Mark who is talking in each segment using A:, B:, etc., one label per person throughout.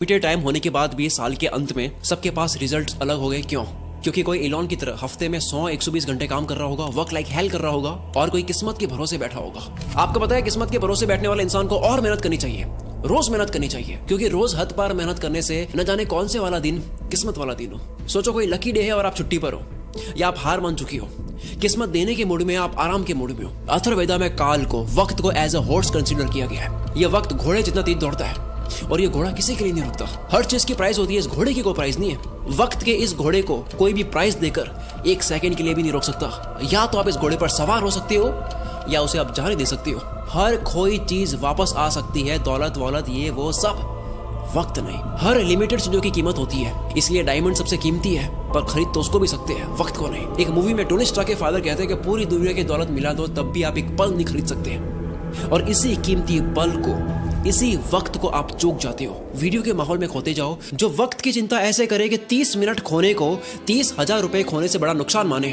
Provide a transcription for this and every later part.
A: Limited time होने के बाद भी साल के अंत में सबके पास रिजल्ट्स अलग हो गए। क्यों? क्योंकि कोई एलॉन की तरह हफ्ते में 100-120 घंटे काम कर रहा होगा, वर्क लाइक हेल कर रहा होगा, और कोई किस्मत के भरोसे बैठा होगा। आपको पता है किस्मत के भरोसे बैठने वाले इंसान को और मेहनत करनी चाहिए, रोज मेहनत करनी चाहिए, क्योंकि रोज हद पार मेहनत करने से न जाने कौन से वाला दिन किस्मत वाला दिन हो। सोचो कोई लकी डे है और आप छुट्टी पर हो, या आप हार मान चुकी हो, किस्मत देने के मूड में, आप आराम के मूड में हो। अथर्ववेदा में काल को, वक्त को एज अ हॉर्स कंसीडर किया गया है। यह वक्त घोड़े जितना तेज दौड़ता है, और ये घोड़ा किसी के लिए नहीं रुकता। हर चीज की प्राइस होती है, इस घोड़े की कोई प्राइस नहीं है। वक्त के इस घोड़े को कोई भी प्राइस देकर एक सेकंड के लिए भी नहीं रोक सकता। या तो आप इस घोड़े पर सवार हो सकते हो, या उसे आप जाने दे सकते हो। हर खोई चीज वापस आ सकती है, दौलत वौलत ये वो सब, वक्त नहीं। हर लिमिटेड चीजों की कीमत होती है, इसलिए डायमंड सबसे कीमती है, पर खरीद तो उसको भी सकते हैं, वक्त को नहीं। एक मूवी में टोनी स्टार्क के फादर कहते हैं कि पूरी दुनिया की दौलत मिला दो तब भी आप एक पल नहीं खरीद सकते, और इसी कीमती पल को, इसी वक्त को आप चूक जाते हो। वीडियो के माहौल में खोते जाओ। जो वक्त की चिंता ऐसे करे कि 30 मिनट खोने को 30,000 रुपए खोने से बड़ा नुकसान माने,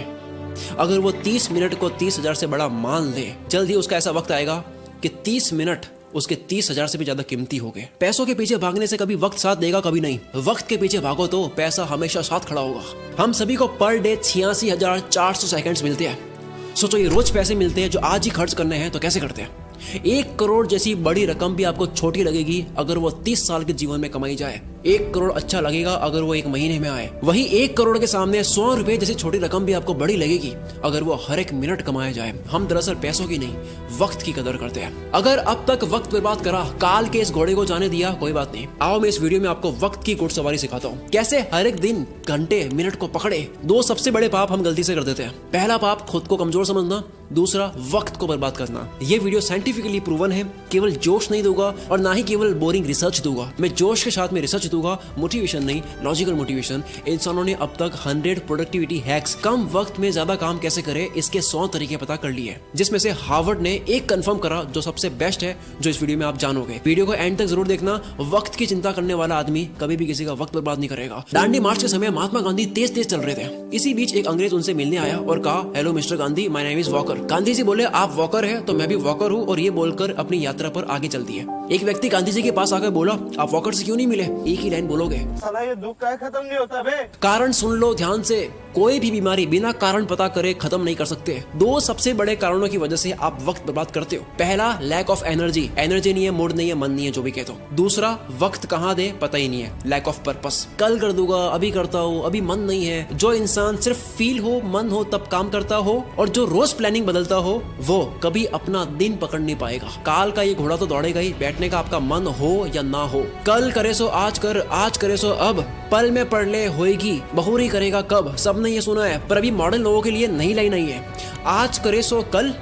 A: अगर वो 30 मिनट को 30,000 से बड़ा मान ले, जल्द ही उसका ऐसा वक्त आएगा कि 30 मिनट उसके 30,000 से भी ज्यादा कीमती हो गए। पैसों के पीछे भागने से कभी वक्त साथ देगा, कभी नहीं। वक्त के पीछे भागो तो पैसा हमेशा साथ खड़ा होगा। हम सभी को पर डे 86,400 सेकंड्स मिलते हैं। सोचो ये रोज पैसे मिलते हैं जो आज ही खर्च करने हैं, तो कैसे करते हैं? 1 करोड़ जैसी बड़ी रकम भी आपको छोटी लगेगी अगर वो 30 साल के जीवन में कमाई जाए। 1 करोड़ अच्छा लगेगा अगर वो 1 महीने में आए। वही 1 करोड़ के सामने 100 रुपए जैसी छोटी रकम भी आपको बड़ी लगेगी अगर वो हर एक मिनट कमाया जाए। हम दरअसल पैसों की नहीं, वक्त की कदर करते हैं। अगर अब तक वक्त बर्बाद करा, काल के इस घोड़े को जाने दिया, कोई बात नहीं। आओ मैं इस वीडियो में आपको वक्त की घुड़सवारी सिखाता हूँ, कैसे हर एक दिन, घंटे, मिनट को पकड़े। 2 सबसे बड़े पाप हम गलती से कर देते हैं। पहला पाप खुद को कमजोर समझना, दूसरा वक्त को बर्बाद करना। ये वीडियो साइंटिफिकली प्रूवन है, केवल जोश नहीं दूंगा और ना ही केवल बोरिंग रिसर्च दूंगा। मैं जोश के साथ में रिसर्च दूंगा, मोटिवेशन नहीं, लॉजिकल मोटिवेशन। इंसानों ने अब तक 100 प्रोडक्टिविटी हैक्स, कम वक्त में ज्यादा काम कैसे करे, इसके 100 तरीके पता कर लिए, जिसमें से हार्वर्ड ने एक कंफर्म करा जो सबसे बेस्ट है, जो इस वीडियो में आप जानोगे। वीडियो को एंड तक जरूर देखना। वक्त की चिंता करने वाला आदमी कभी भी किसी का वक्त बर्बाद नहीं करेगा। दांडी मार्च के समय महात्मा गांधी तेज तेज चल रहे थे। इसी बीच एक अंग्रेज उनसे मिलने आया और कहा, hello mister Gandhi, my name is Walker. Gandhi ji बोले, आप वॉकर है तो मैं भी वॉकर हूँ, और ये बोलकर अपनी यात्रा पर आगे चल दिए। एक व्यक्ति गांधी जी के पास आकर बोला, आप वॉकर से क्यों नहीं मिले? एक ही लाइन बोलोगे,
B: साला ये दुख का खत्म नहीं होता बे।
A: कारण सुन लो ध्यान से। कोई भी बीमारी बिना कारण पता करे खत्म नहीं कर सकते। 2 सबसे बड़े कारणों की वजह से आप वक्त बर्बाद करते हो। पहला, लैक ऑफ एनर्जी। एनर्जी नहीं है, मूड नहीं है, मन नहीं है, जो भी कहते हो। दूसरा, वक्त कहाँ दे पता ही नहीं है, लैक ऑफ पर्पस। कल कर दूंगा, अभी करता हूँ, अभी मन नहीं है। जो इंसान सिर्फ फील हो, मन हो तब काम करता हो, और जो रोज प्लानिंग बदलता हो, वो कभी अपना दिन पकड़ नहीं पाएगा। काल का ये घोड़ा तो दौड़ेगा ही, बैठने का आपका मन हो या ना हो। कल करे सो आज कर, आज करे सो अब, पल में पढ़ ले होएगी, बहुरी करेगा कब। सबने ये सुना है, पर अभी मॉडर्न लोगों के लिए नई लाइन नहीं है। आज करे सो कल,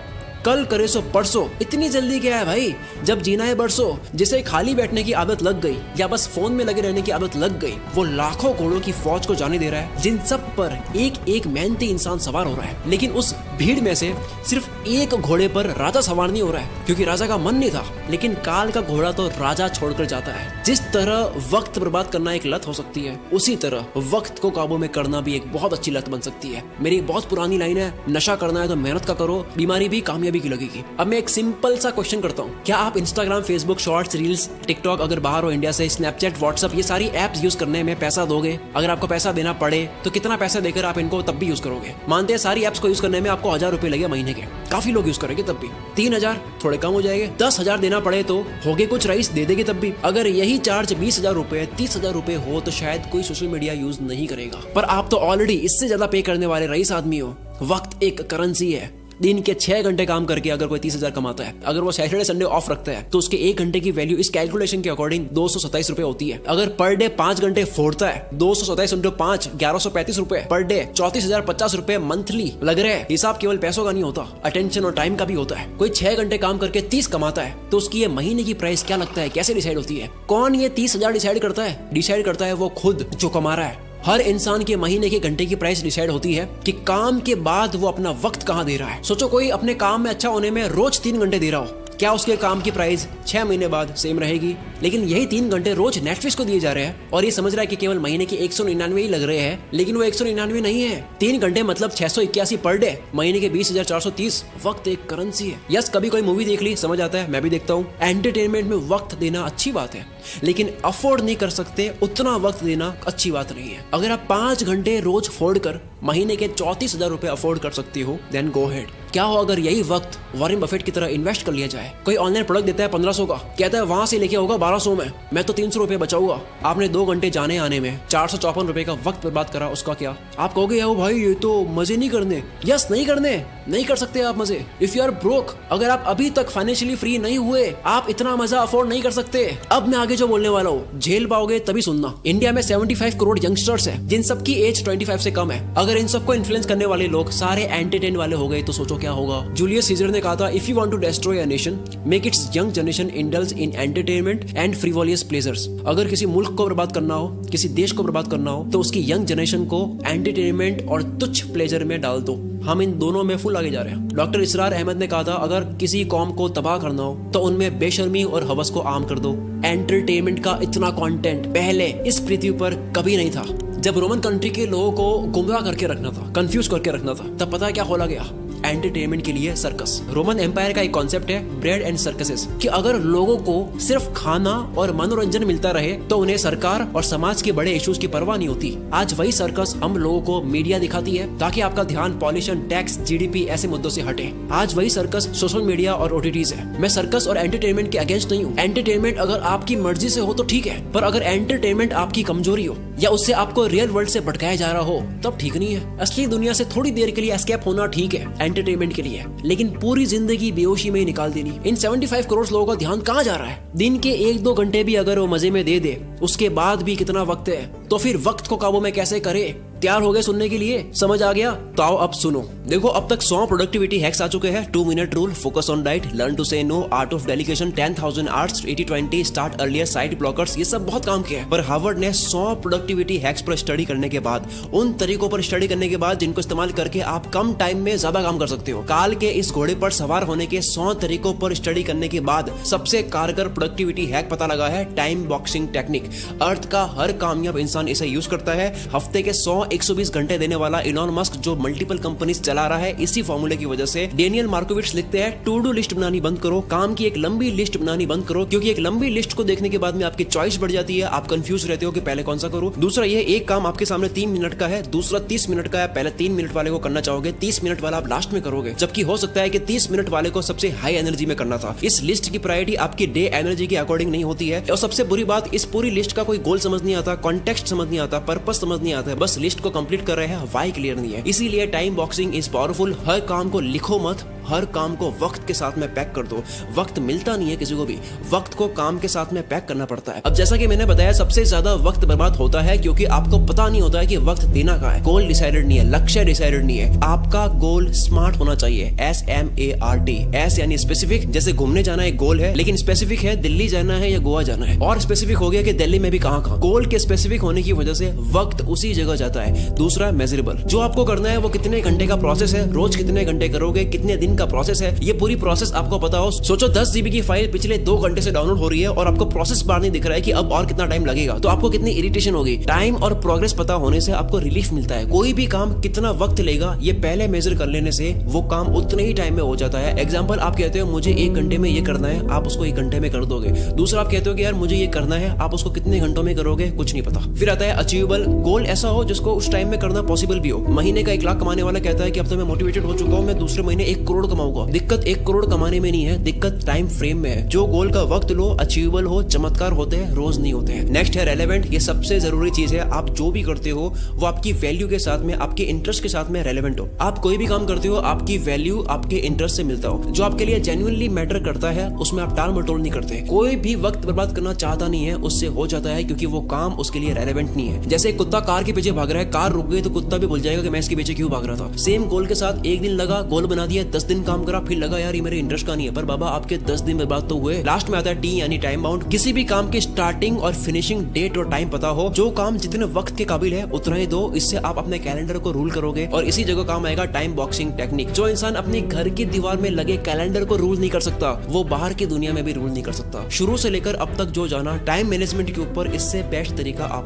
A: कल करे सो परसों। इतनी जल्दी क्या है भाई, जब जीना है बरसों। जिसे खाली बैठने की आदत लग गई या बस फोन में लगे रहने की आदत लग गई, वो लाखों घोड़ों की फौज को जाने दे रहा है, जिन सब पर एक एक मेहनती इंसान सवार हो रहा है। लेकिन उस भीड़ में से सिर्फ एक घोड़े पर राजा सवार नहीं हो रहा है, क्योंकि राजा का मन नहीं था। लेकिन काल का घोड़ा तो राजा छोड़कर जाता है। जिस तरह वक्त बर्बाद करना एक लत हो सकती है, उसी तरह वक्त को काबू में करना भी एक बहुत अच्छी लत बन सकती है। मेरी एक बहुत पुरानी लाइन है, नशा करना है तो मेहनत का करो, बीमारी भी कामयाबी की लगेगी। अब मैं एक सिंपल सा क्वेश्चन करता हूँ, क्या आप Instagram, Facebook, shorts, reels, TikTok, अगर बाहर हो इंडिया से, स्नैपचैट, व्हाट्सएप, ये सारी एप्स यूज करने में पैसा दोगे? अगर आपको पैसा देना पड़े तो कितना पैसा देकर आप इनको तब भी यूज करोगे? मानते हैं सारी एप्स को यूज करने में आपको 1000 रुपए लगे महीने के, काफी लोग यूज करेंगे तब भी। 3000 थोड़े कम हो जाएंगे। 10,000 देना पड़े तो होगे कुछ रईस दे देंगे तब भी। अगर यही चार्ज 20,000 रुपए, 30,000 रुपए हो तो शायद कोई सोशल मीडिया यूज नहीं करेगा। पर आप तो ऑलरेडी इससे ज्यादा पे करने वाले रईस आदमी हो। वक्त एक करेंसी है। दिन के 6 घंटे काम करके अगर कोई 30,000 कमाता है, अगर वो सैटरडे संडे ऑफ रखता है, तो उसके 1 घंटे की वैल्यू इस कैलकुलेशन के अकॉर्डिंग 227 रुपए होती है। अगर पर डे 5 घंटे फोड़ता है, 227 इंटू 5, 1135 रुपए पर डे, 34,050 रुपए मंथली लग रहे हैं। हिसाब केवल पैसों का नहीं होता, अटेंशन और टाइम का भी होता है। कोई 6 घंटे काम करके 30 कमाता है, तो उसकी ये महीने की प्राइस क्या लगता है, कैसे डिसाइड होती है? कौन ये 30,000 डिसाइड करता है? डिसाइड करता है वो खुद जो कमा रहा है। हर इंसान के महीने के घंटे की प्राइस डिसाइड होती है कि काम के बाद वो अपना वक्त कहाँ दे रहा है। सोचो कोई अपने काम में अच्छा होने में रोज 3 घंटे दे रहा हो, क्या उसके काम की प्राइस 6 महीने बाद सेम रहेगी? लेकिन यही 3 घंटे रोज नेटफ्लिक्स को दिए जा रहे हैं और ये समझ रहा है कि केवल महीने की 199 ही लग रहे हैं, लेकिन वो 199 नहीं है। 3 घंटे मतलब 681 पर डे, महीने के 20,430। वक्त एक करेंसी है। यस, कभी कोई मूवी देख ली, समझ आता है, मैं भी देखता हूँ। एंटरटेनमेंट में वक्त देना अच्छी बात है, लेकिन अफोर्ड नहीं कर सकते उतना वक्त देना अच्छी बात नहीं है। अगर आप 5 घंटे रोज फोड़ कर महीने के 34,000 रुपए अफोर्ड कर सकती हो, देन गो हेड। क्या हो अगर यही वक्त वॉरेन बफेट की तरह इन्वेस्ट कर लिया जाए? कोई ऑनलाइन प्रोडक्ट देता है 1500 का, कहता है वहां से लेके होगा 1200 में, मैं तो 300 रुपए बचाऊंगा। आपने 2 घंटे जाने आने में 454 रुपए का वक्त बर्बाद करा, उसका क्या? आप कहोगे यार भाई ये तो मजे नहीं करने। यस, नहीं करने, नहीं कर सकते आप मजे। इफ यू आर ब्रोक, अगर आप अभी तक फाइनेंशियली फ्री नहीं हुए, आप इतना मजा अफोर्ड नहीं कर सकते। अब मैं आगे जो बोलने वाला हूँ झेल पाओगे तभी सुनना। इंडिया में 75 करोड़ यंगस्टर्स है जिन सबकी एज 25 से कम है। अगर इन सबको इन्फ्लुएंस करने वाले लोग सारे एंटरटेन वाले हो गए तो सोचो क्या होगा। जूलियस सीजर ने कहा था, if you want to destroy a nation, make its young generation indulge in entertainment and frivolous pleasures. अगर किसी मुल्क को बर्बाद करना हो, किसी देश को बर्बाद करना हो, तो उसकी यंग जनरेशन को एंटरटेनमेंट और तुच्छ प्लेजर में डाल दो। हम इन दोनों में फुल आगे जा रहे हैं। डॉक्टर इसरार अहमद ने कहा था, अगर किसी कौम को तबाह करना हो तो उनमें बेशर्मी और हवस को आम कर दो। एंटरटेनमेंट का इतना कंटेंट पहले इस पृथ्वी पर कभी नहीं था। जब रोमन कंट्री के लोगों को गुमराह करके रखना था, कंफ्यूज करके रखना था, तब पता है क्या खोला गया? एंटरटेनमेंट के लिए सर्कस। रोमन एम्पायर का एक कॉन्सेप्ट है ब्रेड एंड सर्कसेस, कि अगर लोगों को सिर्फ खाना और मनोरंजन मिलता रहे तो उन्हें सरकार और समाज के बड़े इश्यूज की परवाह नहीं होती। आज वही सर्कस हम लोगों को मीडिया दिखाती है ताकि आपका ध्यान पॉल्यूशन, टैक्स, जीडीपी ऐसे मुद्दों से हटे। आज वही सर्कस सोशल मीडिया और ओटीटीज है। मैं सर्कस और एंटरटेनमेंट के अगेंस्ट नहीं हूँ। एंटरटेनमेंट अगर आपकी मर्जी से हो तो ठीक है, पर अगर एंटरटेनमेंट आपकी कमजोरी हो या उससे आपको रियल वर्ल्ड से भटकाया जा रहा हो तब ठीक नहीं है। असली दुनिया से थोड़ी देर के लिए एस्केप होना ठीक है एंटरटेनमेंट के लिए, लेकिन पूरी जिंदगी बेहोशी में ही निकाल देनी। इन 75 करोड़ लोगों का ध्यान कहाँ जा रहा है? दिन के 1-2 घंटे भी अगर वो मजे में दे दे, उसके बाद भी कितना वक्त है, तो फिर वक्त को काबू में कैसे करे? तैयार हो गए सुनने के लिए? समझ आ गया? तो आओ अब सुनो। देखो, अब तक 100 प्रोडक्टिविटी हैक्स आ चुके हैं। 2 minute rule, focus on diet, learn to say no, art of delegation, 10,000 arts, 80-20, start earlier, side blockers, ये सब बहुत काम किया है। पर हार्वर्ड ने 100 प्रोडक्टिविटी हैक्स पर स्टडी करने के बाद, उन तरीकों पर स्टडी करने के बाद जिनको इस्तेमाल करके आप कम टाइम में ज्यादा काम कर सकते हो, काल के इस घोड़े पर सवार होने के 100 तरीकों पर स्टडी करने के बाद सबसे कारगर प्रोडक्टिविटी हैक पता लगा है, टाइम बॉक्सिंग टेक्निक। अर्थ का हर कामयाब इंसान इसे यूज करता है। हफ्ते के 100-120 घंटे देने वाला इलॉन मस्क जो मल्टीपल कंपनीज चला रहा है, इसी फॉर्मूले की वजह से। डेनियल मार्कोविट्स लिखते हैं, टू डू लिस्ट बनानी बंद करो, काम की एक लंबी लिस्ट बनानी बंद करो, क्योंकि एक लंबी लिस्ट को देखने के बाद में आपकी चॉइस बढ़ जाती है, आप कंफ्यूज रहते हो कि पहले कौन सा करूं। दूसरा, ये एक काम आपके सामने 3 मिनट का है, दूसरा 30 मिनट का है, पहले 3 मिनट वाले को करना चाहोगे, 30 मिनट वाला आप लास्ट में करोगे, जबकि हो सकता है कि 30 मिनट वाले को सबसे हाई एनर्जी में करना था। इस लिस्ट की प्रायोरिटी आपकी डे एनर्जी के अकॉर्डिंग नहीं होती है। और सबसे बुरी बात, इस पूरी लिस्ट का कोई गोल समझ नहीं आता, कॉन्टेक्स्ट समझ नहीं आता, पर्पस समझ नहीं आता, बस लिस्ट को कंप्लीट कर रहे हैं, वाई क्लियर नहीं है। इसीलिए टाइम बॉक्सिंग इज पावरफुल। हर काम को लिखो मत, हर काम को वक्त के साथ में पैक कर दो। वक्त मिलता नहीं है किसी को भी, वक्त को काम के साथ में पैक करना पड़ता है। अब जैसा कि मैंने बताया, सबसे ज्यादा वक्त बर्बाद होता है क्योंकि आपको पता नहीं होता है कि वक्त देना कहाँ है। गोल डिसाइडेड नहीं है, लक्ष्य डिसाइडेड नहीं है। आपका गोल स्मार्ट होना चाहिए, SMART। एस यानी स्पेसिफिक, जैसे घूमने जाना एक गोल है, लेकिन स्पेसिफिक है दिल्ली जाना है या गोवा जाना है, और स्पेसिफिक हो गया कि दिल्ली में भी कहाँ कहाँ। गोल के स्पेसिफिक होने की वजह से वक्त उसी जगह जाता है। दूसरा, मेजरेबल, जो आपको करना है वो कितने घंटे का प्रोसेस है, रोज कितने घंटे करोगे, कितने दिन का प्रोसेस है, ये पूरी प्रोसेस आपको पता हो। सोचो 10 GB की फाइल पिछले 2 घंटे से डाउनलोड हो रही है और आपको प्रोसेस बार नहीं दिख रहा है कि अब और कितना टाइम लगेगा, तो आपको कितनी इरिटेशन होगी। टाइम और प्रोग्रेस पता होने से आपको रिलीफ मिलता है। कोई भी काम कितना वक्त लेगा ये पहले मेजर कर लेने से वो काम उतने ही टाइम में हो जाता है। एग्जाम्पल, आप कहते हो मुझे 1 घंटे में ये करना है, आप उसको 1 घंटे में कर दोगे। दूसरा, आप कहते हो कि यार मुझे ये करना है, आप उसको कितने घंटों में करोगे, कुछ नहीं पता। फिर आता है अचीवेबल, गोल ऐसा हो जिसको उस टाइम में करना पॉसिबल भी हो। महीने का 1 लाख कमाने वाला कहता है कि अब तो मैं मोटिवेटेड हो चुका हूँ, मैं दूसरे महीने 1 करोड़ कमाऊंगा। दिक्कत 1 करोड़ कमाने में नहीं है, दिक्कत टाइम फ्रेम में है। जो गोल का वक्त लो, अचीवेबल हो, चमत्कार होते हैं, रोज नहीं होते हैं। नेक्स्ट है रेलेवेंट। ये सबसे जरूरी चीज है। आप जो भी करते हो वो आपकी वैल्यू के साथ में, आपके इंटरेस्ट के साथ में रेलेवेंट हो। आप कोई भी काम करते हो आपकी वैल्यू आपके इंटरेस्ट से मिलता हो। जो आपके लिए जेन्युइनली मैटर करता है उसमें आप टाल मटोल नहीं करते। कोई भी वक्त बर्बाद करना चाहता नहीं है, उससे हो जाता है क्योंकि वो काम उसके लिए रेलेवेंट नहीं है। जैसे कुत्ता कार के पीछे भाग रहा है, कार रुक गई तो कुत्ता भी भूल जाएगा कि मैं इसके पीछे क्यों भाग रहा था। सेम गोल के साथ 1 दिन लगा, गोल बना दिया, 10 दिन दिन काम करा, फिर लगा यार ये मेरे इंटरेस्ट का नहीं है, पर बाबा आपके 10 दिन बर्बाद तो हुए। लास्ट में आता है टी यानी टाइम बाउंड। किसी भी काम की स्टार्टिंग और फिनिशिंग डेट और टाइम पता हो, जो काम जितने वक्त के काबिल है उतना ही दो, इससे आप अपने कैलेंडर को रूल करोगे। और इसी जगह काम आएगा टाइम बॉक्सिंग टेक्निक। जो इंसान अपने घर की दीवार में लगे कैलेंडर को रूल नहीं कर सकता, वो बाहर की दुनिया में भी रूल नहीं कर सकता। शुरू से लेकर अब तक जो जाना टाइम मैनेजमेंट के ऊपर, इससे बेस्ट तरीका आपको